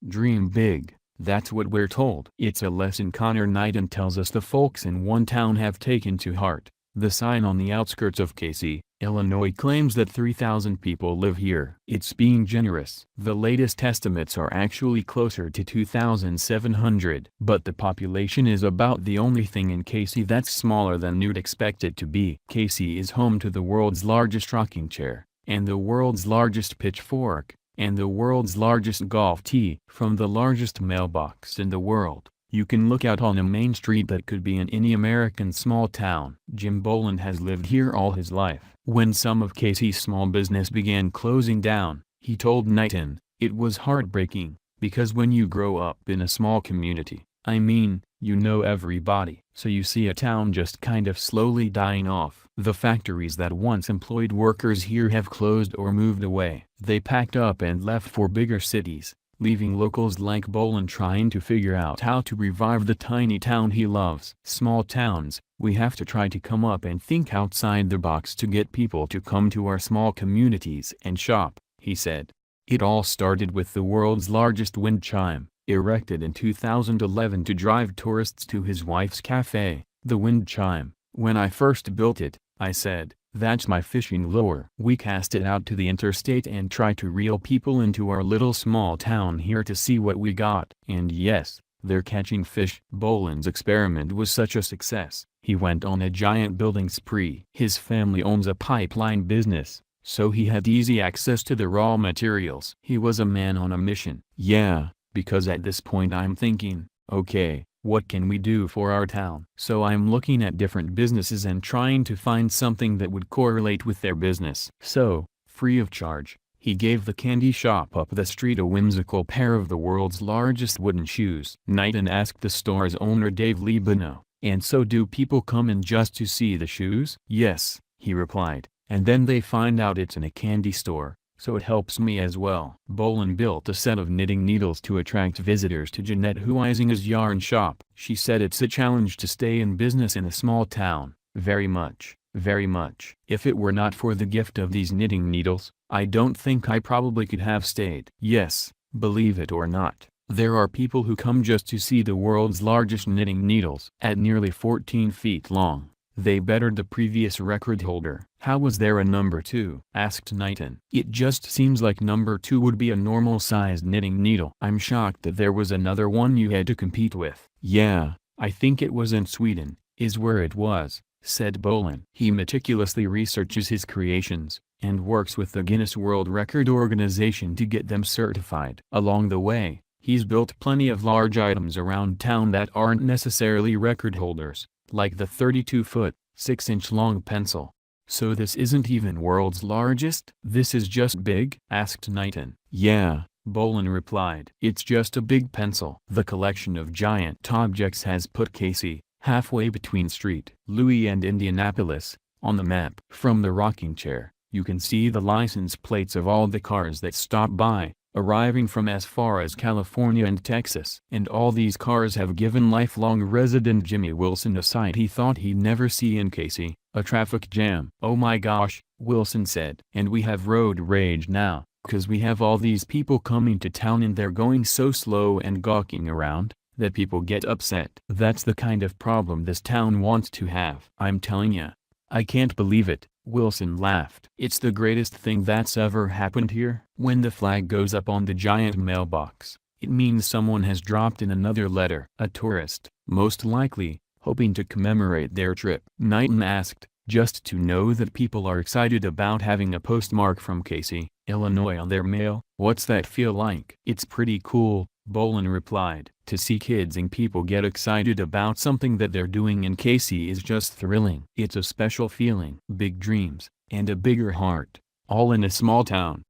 Dream big, that's what we're told. It's a lesson Connor Knighton tells us the folks in one town have taken to heart. The sign on the outskirts of Casey, Illinois claims that 3,000 people live here. It's being generous. The latest estimates are actually closer to 2,700. But the population is about the only thing in Casey that's smaller than you'd expect it to be. Casey is home to the world's largest rocking chair, and the world's largest pitchfork, and the world's largest golf tee. From the largest mailbox in the world, you can look out on a main street that could be in any American small town. Jim Boland has lived here all his life. When some of Casey's small business began closing down, he told Knighton, "It was heartbreaking, because when you grow up in a small community, I mean, you know everybody, so you see a town just kind of slowly dying off. The factories that once employed workers here have closed or moved away. They packed up and left for bigger cities, leaving locals like Boland trying to figure out how to revive the tiny town he loves." Small towns, we have to try to come up and think outside the box to get people to come to our small communities and shop, he said. It all started with the world's largest wind chime, erected in 2011 to drive tourists to his wife's cafe. The wind chime, when I first built it, I said, "That's my fishing lure." We cast it out to the interstate and try to reel people into our little small town here to see what we got. And yes, they're catching fish. Boland's experiment was such a success, he went on a giant building spree. His family owns a pipeline business, so he had easy access to the raw materials. He was a man on a mission. Yeah, because at this point I'm thinking, okay, what can we do for our town? So I'm looking at different businesses and trying to find something that would correlate with their business. So, free of charge, he gave the candy shop up the street a whimsical pair of the world's largest wooden shoes. Knighton asked the store's owner Dave Libano, "And so do people come in just to see the shoes?" "Yes," he replied, "and then they find out it's in a candy store, so it helps me as well." Boland built a set of knitting needles to attract visitors to Jeanette Huizinga's yarn shop. She said it's a challenge to stay in business in a small town, very much, very much. "If it were not for the gift of these knitting needles, I don't think I probably could have stayed." Yes, believe it or not, there are people who come just to see the world's largest knitting needles. At nearly 14 feet long, they bettered the previous record holder. "How was there a number 2? Asked Knighton. "It just seems like number 2 would be a normal-sized knitting needle. I'm shocked that there was another one you had to compete with." "Yeah, I think it was in Sweden, is where it was," said Boland. He meticulously researches his creations, and works with the Guinness World Record organization to get them certified. Along the way, he's built plenty of large items around town that aren't necessarily record holders, like the 32-foot, 6-inch long pencil. "So this isn't even world's largest? This is just big?" asked Knighton. "Yeah," Boland replied. "It's just a big pencil." The collection of giant objects has put Casey, halfway between St. Louis and Indianapolis, on the map. From the rocking chair, you can see the license plates of all the cars that stop by, arriving from as far as California and Texas. And all these cars have given lifelong resident Jimmy Wilson a sight he thought he'd never see in Casey, a traffic jam. "Oh my gosh," Wilson said. "And we have road rage now, 'cause we have all these people coming to town and they're going so slow and gawking around, that people get upset." "That's the kind of problem this town wants to have." "I'm telling ya. I can't believe it," Wilson laughed. "It's the greatest thing that's ever happened here." When the flag goes up on the giant mailbox, it means someone has dropped in another letter. A tourist, most likely, hoping to commemorate their trip. Knighton asked, "Just to know that people are excited about having a postmark from Casey, Illinois on their mail, what's that feel like?" "It's pretty cool," Boland replied. "To see kids and people get excited about something that they're doing in Casey is just thrilling. It's a special feeling." Big dreams, and a bigger heart, all in a small town.